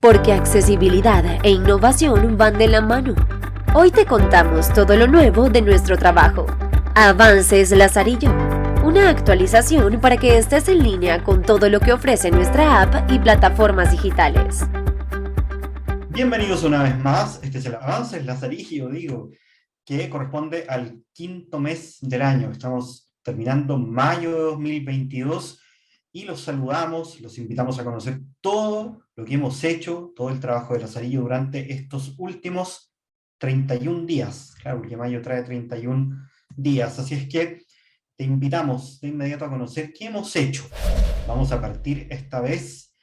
Porque accesibilidad e innovación van de la mano. Hoy te contamos todo lo nuevo de nuestro trabajo. Avances Lazarillo, una actualización para que estés en línea con todo lo que ofrece nuestra app y plataformas digitales. Bienvenidos una vez más, este es el Avances Lazarillo, que corresponde al quinto mes del año. Estamos terminando mayo de 2022 y los saludamos, los invitamos a conocer todo lo que hemos hecho, todo el trabajo de Lazarillo durante estos últimos 31 días. Claro, porque mayo trae 31 días, así es que te invitamos de inmediato a conocer qué hemos hecho. Vamos a partir esta vez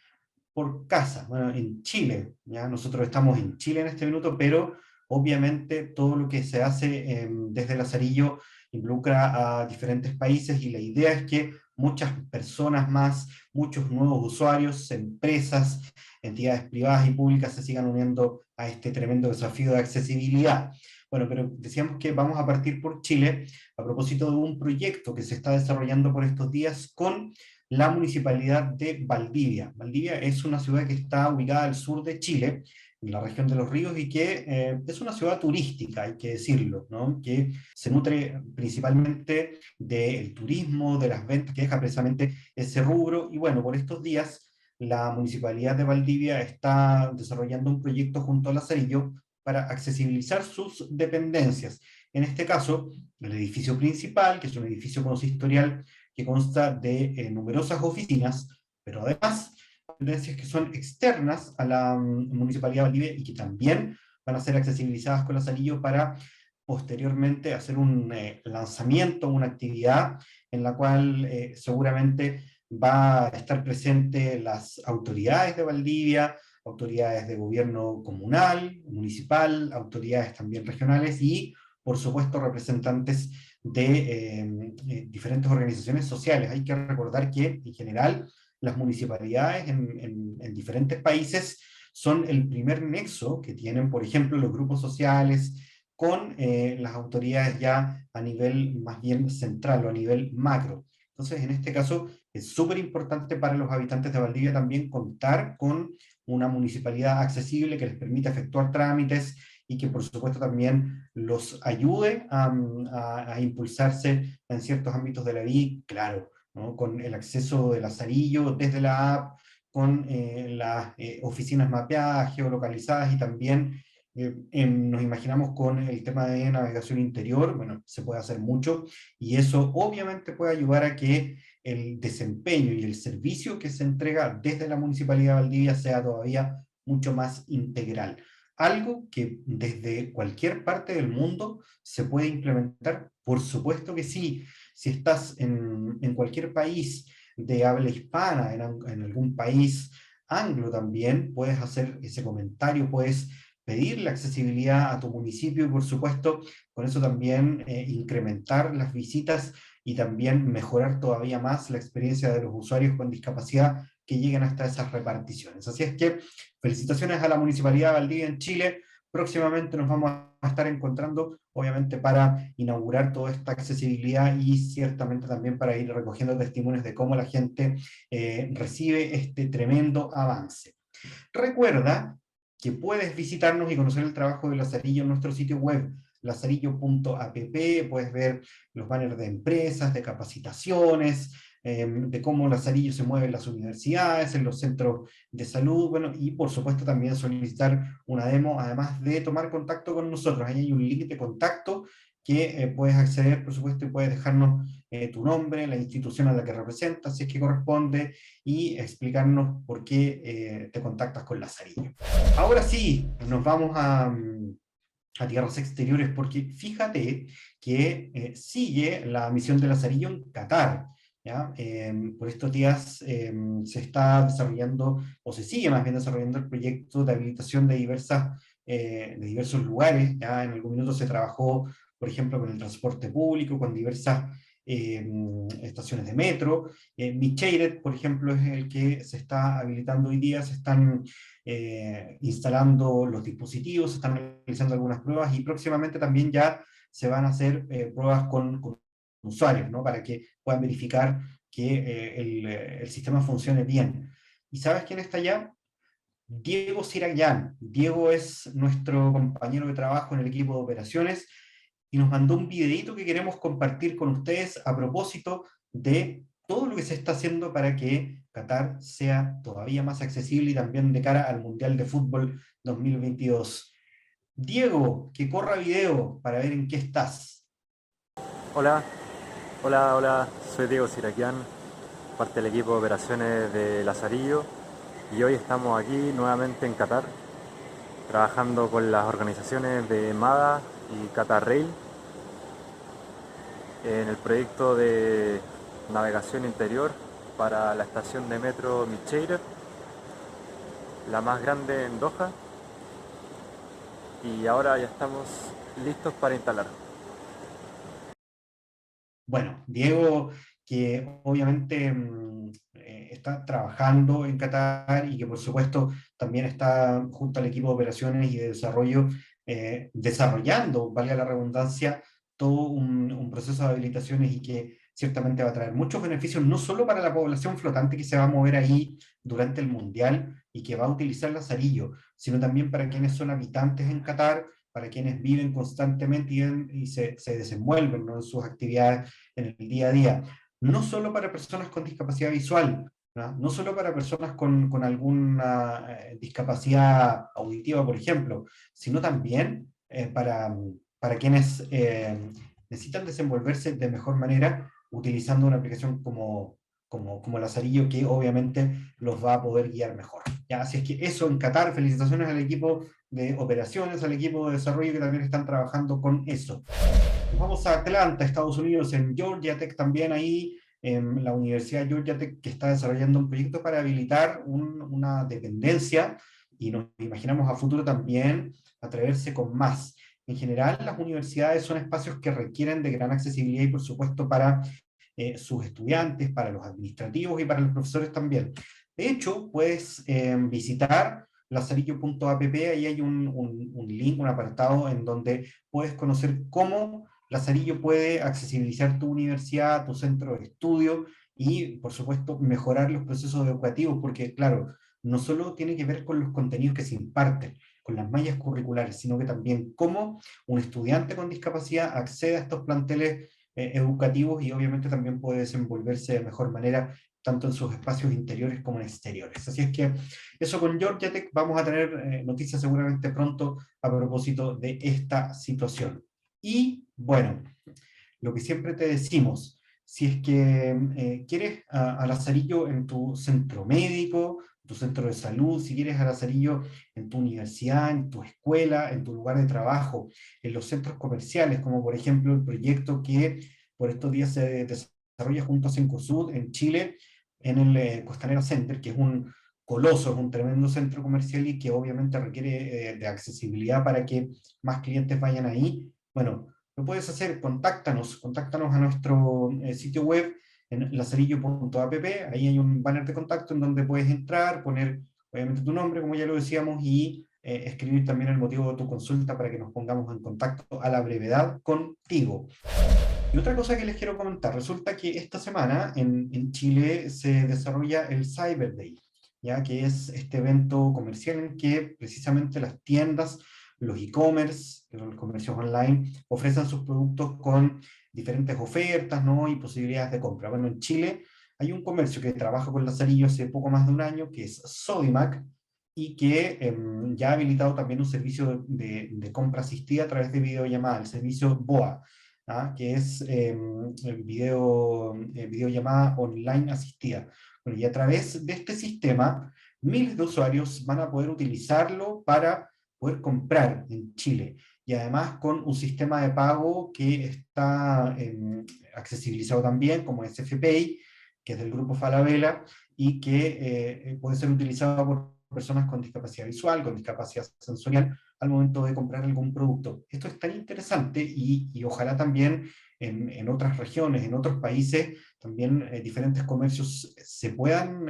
por casa, bueno, en Chile, ya nosotros estamos en Chile en este minuto, pero obviamente todo lo que se hace desde Lazarillo involucra a diferentes países y la idea es que muchas personas más, muchos nuevos usuarios, empresas, entidades privadas y públicas se sigan uniendo a este tremendo desafío de accesibilidad. Bueno, pero decíamos que vamos a partir por Chile a propósito de un proyecto que se está desarrollando por estos días con la municipalidad de Valdivia. Valdivia es una ciudad que está ubicada al sur de Chile, en la región de los ríos, y que es una ciudad turística, hay que decirlo, ¿no? Que se nutre principalmente del turismo, de las ventas que deja precisamente ese rubro, y bueno, por estos días la municipalidad de Valdivia está desarrollando un proyecto junto a Lazarillo para accesibilizar sus dependencias. En este caso, el edificio principal, que es un edificio consistorial que consta de numerosas oficinas, pero además dependencias que son externas a la Municipalidad de Valdivia y que también van a ser accesibilizadas con Lazarillo para posteriormente hacer un lanzamiento, una actividad en la cual seguramente va a estar presente las autoridades de Valdivia, autoridades de gobierno comunal, municipal, autoridades también regionales y, por supuesto, representantes de diferentes organizaciones sociales. Hay que recordar que, en general, las municipalidades en diferentes países son el primer nexo que tienen, por ejemplo, los grupos sociales con las autoridades ya a nivel más bien central o a nivel macro. Entonces, en este caso, es súper importante para los habitantes de Valdivia también contar con una municipalidad accesible que les permita efectuar trámites y que por supuesto también los ayude a impulsarse en ciertos ámbitos de la vida, claro, ¿no? Con el acceso de Lazarillo desde la app, con las oficinas mapeadas, geolocalizadas y también nos imaginamos con el tema de navegación interior, bueno, se puede hacer mucho y eso obviamente puede ayudar a que el desempeño y el servicio que se entrega desde la Municipalidad de Valdivia sea todavía mucho más integral. Algo que desde cualquier parte del mundo se puede implementar, por supuesto que sí. Si estás en cualquier país de habla hispana, en algún país anglo también, puedes hacer ese comentario, puedes pedir la accesibilidad a tu municipio y por supuesto con eso también incrementar las visitas y también mejorar todavía más la experiencia de los usuarios con discapacidad que lleguen hasta esas reparticiones. Así es que felicitaciones a la Municipalidad de Valdivia en Chile. Próximamente nos vamos a estar encontrando, obviamente, para inaugurar toda esta accesibilidad y ciertamente también para ir recogiendo testimonios de cómo la gente recibe este tremendo avance. Recuerda que puedes visitarnos y conocer el trabajo de Lazarillo en nuestro sitio web, lazarillo.app, puedes ver los banners de empresas, de capacitaciones, de cómo Lazarillo se mueve en las universidades, en los centros de salud, bueno, y por supuesto también solicitar una demo, además de tomar contacto con nosotros. Ahí hay un link de contacto que puedes acceder, por supuesto, y puedes dejarnos tu nombre, la institución a la que representas, si es que corresponde, y explicarnos por qué te contactas con Lazarillo. Ahora sí, nos vamos a tierras exteriores, porque fíjate que sigue la misión de Lazarillo en Qatar. ¿Ya? Por estos días se está desarrollando, o se sigue más bien desarrollando el proyecto de habilitación de diversos lugares. ¿Ya? En algún minuto se trabajó, por ejemplo, con el transporte público, con diversas estaciones de metro. Micheiret, por ejemplo, es el que se está habilitando hoy día, se están instalando los dispositivos, se están realizando algunas pruebas y próximamente también ya se van a hacer pruebas con usuarios, ¿no? Para que puedan verificar que el sistema funcione bien. ¿Y sabes quién está allá? Diego Siraguián. Diego es nuestro compañero de trabajo en el equipo de operaciones y nos mandó un videito que queremos compartir con ustedes a propósito de todo lo que se está haciendo para que Qatar sea todavía más accesible y también de cara al Mundial de Fútbol 2022. Diego, que corra video para ver en qué estás. Hola, hola, soy Diego Siraquián, parte del equipo de operaciones de Lazarillo y hoy estamos aquí nuevamente en Qatar, trabajando con las organizaciones de MADA y Qatar Rail en el proyecto de navegación interior para la estación de metro Micheira, la más grande en Doha, y ahora ya estamos listos para instalar. Bueno, Diego, que obviamente está trabajando en Qatar y que por supuesto también está junto al equipo de operaciones y de desarrollo, desarrollando, valga la redundancia, todo un proceso de habilitaciones y que ciertamente va a traer muchos beneficios, no solo para la población flotante que se va a mover ahí durante el Mundial y que va a utilizar Lazarillo, sino también para quienes son habitantes en Qatar, para quienes viven constantemente y se desenvuelven, ¿no?, en sus actividades en el día a día, no solo para personas con discapacidad visual, no solo para personas con alguna discapacidad auditiva, por ejemplo, sino también para quienes necesitan desenvolverse de mejor manera utilizando una aplicación como Lazarillo, que obviamente los va a poder guiar mejor. ¿Ya? Así es que eso en Qatar, felicitaciones al equipo de operaciones, al equipo de desarrollo que también están trabajando con eso. Nos vamos a Atlanta, Estados Unidos, en Georgia Tech también ahí, en la Universidad de Georgia Tech, que está desarrollando un proyecto para habilitar una dependencia y nos imaginamos a futuro también atreverse con más. En general, las universidades son espacios que requieren de gran accesibilidad y por supuesto para sus estudiantes, para los administrativos y para los profesores también. De hecho, puedes visitar lazarillo.app, ahí hay un link, un apartado en donde puedes conocer cómo Lazarillo puede accesibilizar tu universidad, tu centro de estudio y, por supuesto, mejorar los procesos educativos, porque, claro, no solo tiene que ver con los contenidos que se imparten, con las mallas curriculares, sino que también cómo un estudiante con discapacidad accede a estos planteles educativos y obviamente también puede desenvolverse de mejor manera tanto en sus espacios interiores como en exteriores. Así es que eso con Georgia Tech, vamos a tener noticias seguramente pronto a propósito de esta situación. Y bueno, lo que siempre te decimos, si es que quieres a Lazarillo en tu centro médico, tu centro de salud, si quieres a Lazarillo en tu universidad, en tu escuela, en tu lugar de trabajo, en los centros comerciales, como por ejemplo el proyecto que por estos días se desarrolla junto a Cencosud en Chile, en el Costanera Center, que es un coloso, es un tremendo centro comercial y que obviamente requiere de accesibilidad para que más clientes vayan ahí. Bueno, lo puedes hacer, contáctanos a nuestro sitio web en lazarillo.app, ahí hay un banner de contacto en donde puedes entrar, poner obviamente tu nombre, como ya lo decíamos, y escribir también el motivo de tu consulta para que nos pongamos en contacto a la brevedad contigo. Y otra cosa que les quiero comentar, resulta que esta semana en Chile se desarrolla el Cyber Day, ya que es este evento comercial en que precisamente las tiendas, los e-commerce, los comercios online, ofrecen sus productos con diferentes ofertas, ¿no?, y posibilidades de compra. Bueno, en Chile hay un comercio que trabaja con Lazarillo hace poco más de un año, que es Sodimac, y que ya ha habilitado también un servicio de compra asistida a través de videollamada, el servicio BOA, que es videollamada online asistida. Bueno, y a través de este sistema, miles de usuarios van a poder utilizarlo para poder comprar en Chile. Y además con un sistema de pago que está accesibilizado también, como es FPay, que es del grupo Falabella, y que puede ser utilizado por personas con discapacidad visual, con discapacidad sensorial, al momento de comprar algún producto. Esto es tan interesante y ojalá también en otras regiones, en otros países, también diferentes comercios se puedan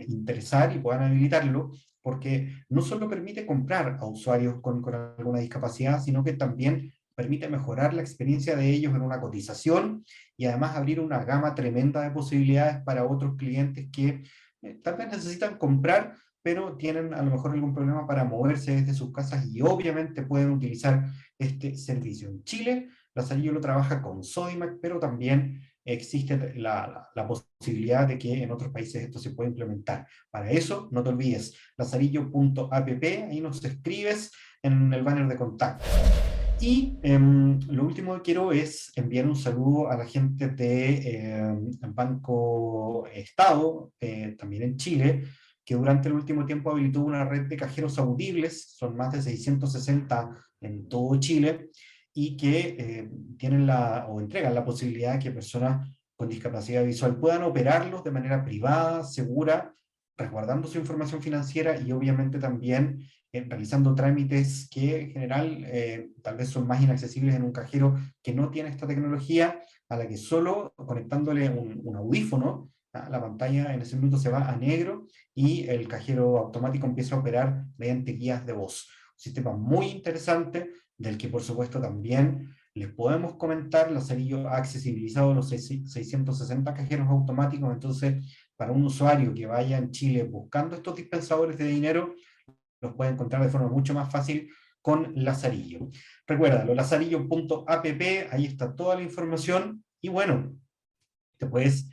interesar y puedan habilitarlo, porque no solo permite comprar a usuarios con alguna discapacidad, sino que también permite mejorar la experiencia de ellos en una cotización y además abrir una gama tremenda de posibilidades para otros clientes que tal vez necesitan comprar, pero tienen a lo mejor algún problema para moverse desde sus casas y obviamente pueden utilizar este servicio. En Chile, Lazarillo lo trabaja con Sodimac, pero también existe la posibilidad de que en otros países esto se pueda implementar. Para eso, no te olvides, lazarillo.app, ahí nos escribes en el banner de contacto. Y lo último que quiero es enviar un saludo a la gente de Banco Estado, también en Chile, que durante el último tiempo habilitó una red de cajeros audibles, son más de 660 en todo Chile, y que tienen o entregan la posibilidad de que personas con discapacidad visual puedan operarlos de manera privada, segura, resguardando su información financiera y obviamente también realizando trámites que en general tal vez son más inaccesibles en un cajero que no tiene esta tecnología, a la que solo conectándole un audífono, la pantalla en ese minuto se va a negro y el cajero automático empieza a operar mediante guías de voz. Un sistema muy interesante, del que por supuesto también les podemos comentar. Lazarillo ha accesibilizado los 660 cajeros automáticos, entonces para un usuario que vaya en Chile buscando estos dispensadores de dinero, los puede encontrar de forma mucho más fácil con Lazarillo. Recuérdalo, lazarillo.app, ahí está toda la información, y bueno, te puedes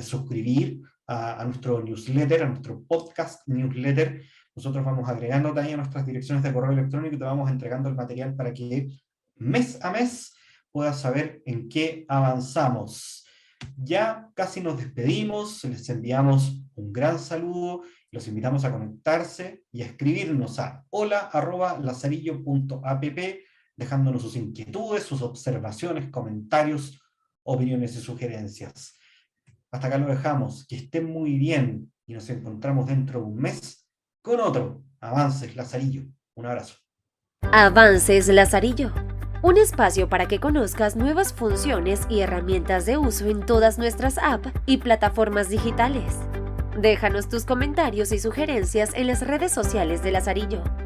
suscribir a nuestro newsletter, a nuestro podcast newsletter. Nosotros vamos agregándote ahí a nuestras direcciones de correo electrónico y te vamos entregando el material para que mes a mes puedas saber en qué avanzamos. Ya casi nos despedimos, les enviamos un gran saludo, los invitamos a conectarse y a escribirnos a hola@lazarillo.app, dejándonos sus inquietudes, sus observaciones, comentarios, opiniones y sugerencias. Hasta acá lo dejamos, que estén muy bien y nos encontramos dentro de un mes con otro Avances Lazarillo. Un abrazo. Avances Lazarillo, un espacio para que conozcas nuevas funciones y herramientas de uso en todas nuestras apps y plataformas digitales. Déjanos tus comentarios y sugerencias en las redes sociales de Lazarillo.